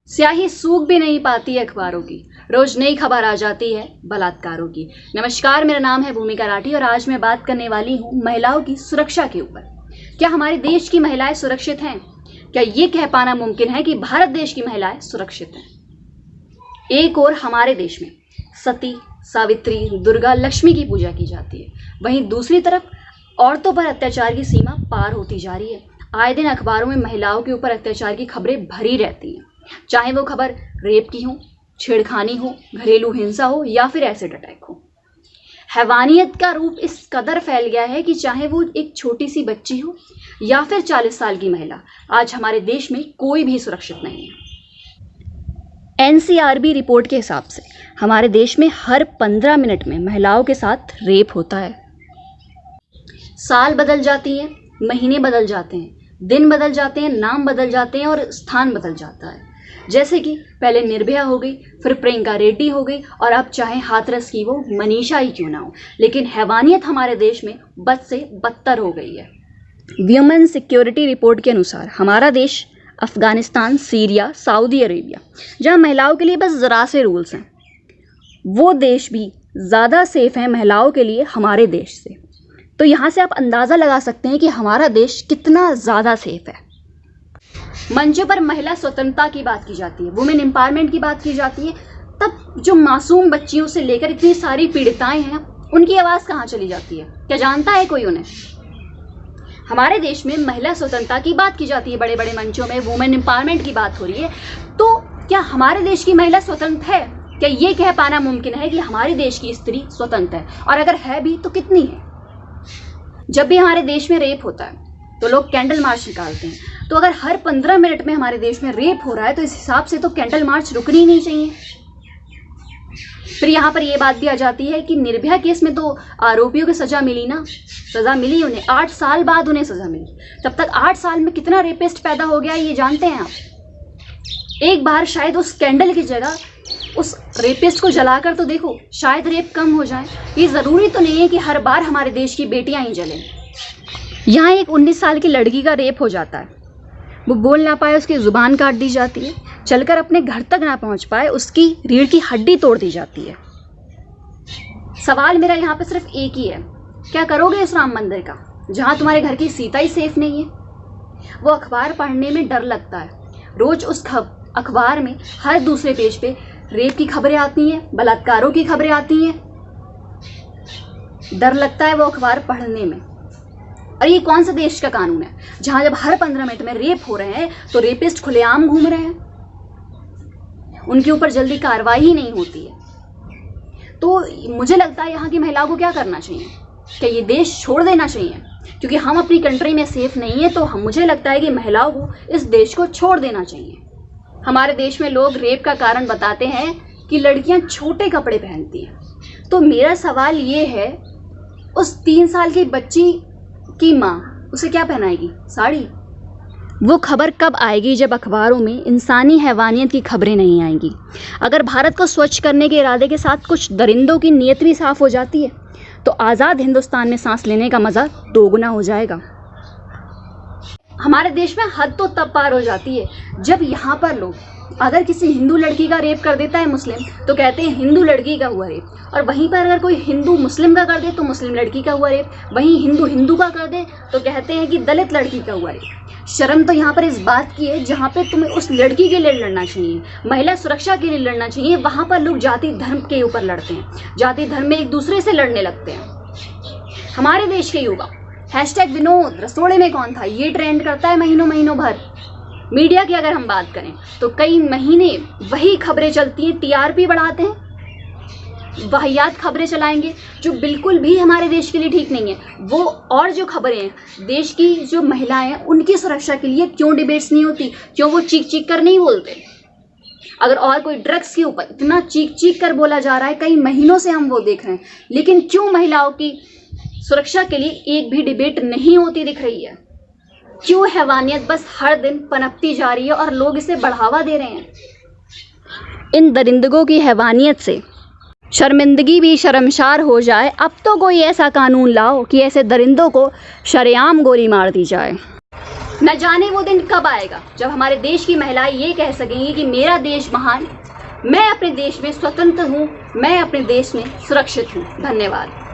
स्याही सूख भी नहीं पाती अखबारों की, रोज नई खबर आ जाती है बलात्कारों की। नमस्कार, मेरा नाम है भूमिका राठी और आज मैं बात करने वाली हूँ महिलाओं की सुरक्षा के ऊपर। क्या हमारे देश की महिलाएं सुरक्षित हैं? क्या ये कह पाना मुमकिन है कि भारत देश की महिलाएं सुरक्षित हैं? एक और हमारे देश में सती, सावित्री, दुर्गा, लक्ष्मी की पूजा की जाती है, वहीं दूसरी तरफ औरतों पर अत्याचार की सीमा पार होती जा रही है। आए दिन अखबारों में महिलाओं के ऊपर अत्याचार की खबरें भरी रहती हैं, चाहे वो खबर रेप की हो, छेड़खानी हो, घरेलू हिंसा हो या फिर एसिड अटैक हो। हैवानियत का रूप इस कदर फैल गया है कि चाहे वो एक छोटी सी बच्ची हो या फिर 40 साल की महिला, आज हमारे देश में कोई भी सुरक्षित नहीं है। एनसीआरबी रिपोर्ट के हिसाब से हमारे देश में हर 15 मिनट में महिलाओं के साथ रेप होता है। साल बदल जाती है, महीने बदल जाते हैं, दिन बदल जाते हैं, नाम बदल जाते हैं और स्थान बदल जाता है। जैसे कि पहले निर्भया हो गई, फिर प्रियंका रेड्डी हो गई और अब चाहे हाथरस की वो मनीषा ही क्यों ना हो, लेकिन हैवानियत हमारे देश में बद से बदतर हो गई है। वुमेन सिक्योरिटी रिपोर्ट के अनुसार हमारा देश अफगानिस्तान, सीरिया, सऊदी अरेबिया, जहाँ महिलाओं के लिए बस ज़रा से रूल्स हैं, वो देश भी ज़्यादा सेफ हैं महिलाओं के लिए हमारे देश से। तो यहाँ से आप अंदाज़ा लगा सकते हैं कि हमारा देश कितना ज़्यादा सेफ है। मंचों पर महिला स्वतंत्रता की बात की जाती है, वुमेन एम्पावरमेंट की बात की जाती है, तब जो मासूम बच्चियों से लेकर इतनी सारी पीड़िताएं हैं, उनकी आवाज़ कहाँ चली जाती है? क्या जानता है कोई उन्हें? हमारे देश में महिला स्वतंत्रता की बात की जाती है, बड़े बड़े मंचों में वुमेन एम्पावरमेंट की बात हो रही है, तो क्या हमारे देश की महिला स्वतंत्र है? क्या ये कह पाना मुमकिन है कि हमारे देश की स्त्री स्वतंत्र है? और अगर है भी तो कितनी है? जब भी हमारे देश में रेप होता है तो लोग कैंडल मार्च निकालते हैं, तो अगर हर 15 मिनट में हमारे देश में रेप हो रहा है तो इस हिसाब से तो कैंडल मार्च रुकनी ही नहीं चाहिए। फिर यहाँ पर ये बात भी आ जाती है कि निर्भया केस में तो आरोपियों को सजा मिली ना, सजा मिली उन्हें, 8 साल बाद उन्हें सजा मिली। तब तक 8 साल में कितना रेपिस्ट पैदा हो गया ये जानते हैं आप? एक बार शायद उस कैंडल की जगह उस रेपिस्ट को जलाकर तो देखो, शायद रेप कम हो जाए। ये ज़रूरी तो नहीं है कि हर बार हमारे देश की बेटियां ही जलें। यहाँ एक 19 साल की लड़की का रेप हो जाता है, वो बोल ना पाए, उसकी ज़ुबान काट दी जाती है, चलकर अपने घर तक ना पहुँच पाए, उसकी रीढ़ की हड्डी तोड़ दी जाती है। सवाल मेरा यहाँ पे सिर्फ एक ही है, क्या करोगे उस राम मंदिर का जहाँ तुम्हारे घर की सीता ही सेफ नहीं है? वो अखबार पढ़ने में डर लगता है, रोज़ उस अखबार में हर दूसरे पेज पे रेप की खबरें आती हैं, बलात्कारों की खबरें आती हैं, डर लगता है वो अखबार पढ़ने में। और ये कौन सा देश का कानून है जहां जब हर 15 मिनट में रेप हो रहे हैं तो रेपिस्ट खुलेआम घूम रहे हैं, उनके ऊपर जल्दी कार्रवाई ही नहीं होती है? तो मुझे लगता है यहाँ की महिलाओं को क्या करना चाहिए? क्या ये देश छोड़ देना चाहिए? क्योंकि हम अपनी कंट्री में सेफ नहीं है, तो मुझे लगता है कि महिलाओं को इस देश को छोड़ देना चाहिए। हमारे देश में लोग रेप का कारण बताते हैं कि लड़कियां छोटे कपड़े पहनती हैं, तो मेरा सवाल ये है, उस 3 साल की बच्ची की माँ उसे क्या पहनाएगी? साड़ी? वो खबर कब आएगी जब अखबारों में इंसानी हैवानियत की खबरें नहीं आएंगी। अगर भारत को स्वच्छ करने के इरादे के साथ कुछ दरिंदों की नीयत भी साफ हो जाती है तो आज़ाद हिंदुस्तान में सांस लेने का मज़ा दोगुना हो जाएगा। हमारे देश में हद तो तब पार हो जाती है जब यहाँ पर लोग, अगर किसी हिंदू लड़की का रेप कर देता है मुस्लिम, तो कहते हैं हिंदू लड़की का हुआ रेप, और वहीं पर अगर कोई हिंदू मुस्लिम का कर दे तो मुस्लिम लड़की का हुआ रेप, वहीं हिंदू हिंदू का कर दे तो कहते हैं कि दलित लड़की का हुआ रेप। शर्म तो यहाँ पर इस बात की है, जहाँ पे तुम्हें उस लड़की के लिए लड़ना चाहिए, महिला सुरक्षा के लिए लड़ना चाहिए, वहाँ पर लोग जाति धर्म के ऊपर लड़ते हैं, जाति धर्म में एक दूसरे से लड़ने लगते हैं। हमारे देश के युवा #विनोद रसोड़े में कौन था, ये ट्रेंड करता है महीनों भर। मीडिया की अगर हम बात करें तो कई महीने वही खबरें चलती हैं, टीआरपी बढ़ाते हैं, वाहियात खबरें चलाएंगे जो बिल्कुल भी हमारे देश के लिए ठीक नहीं है वो। और जो खबरें हैं देश की, जो महिलाएं हैं उनकी सुरक्षा के लिए, क्यों डिबेट्स नहीं होती? क्यों वो चीख कर नहीं बोलते? अगर और कोई ड्रग्स के ऊपर इतना चीख कर बोला जा रहा है, कई महीनों से हम वो देख रहे हैं, लेकिन क्यों महिलाओं की सुरक्षा के लिए एक भी डिबेट नहीं होती दिख रही है? क्यों हैवानियत बस हर दिन पनपती जा रही है और लोग इसे बढ़ावा दे रहे हैं? इन दरिंदगों की हैवानियत से शर्मिंदगी भी शर्मसार हो जाए। अब तो कोई ऐसा कानून लाओ कि ऐसे दरिंदों को शरेआम गोली मार दी जाए। न जाने वो दिन कब आएगा जब हमारे देश की महिलाएं ये कह सकेंगी कि मेरा देश महान, मैं अपने देश में स्वतंत्र हूँ, मैं अपने देश में सुरक्षित हूँ। धन्यवाद।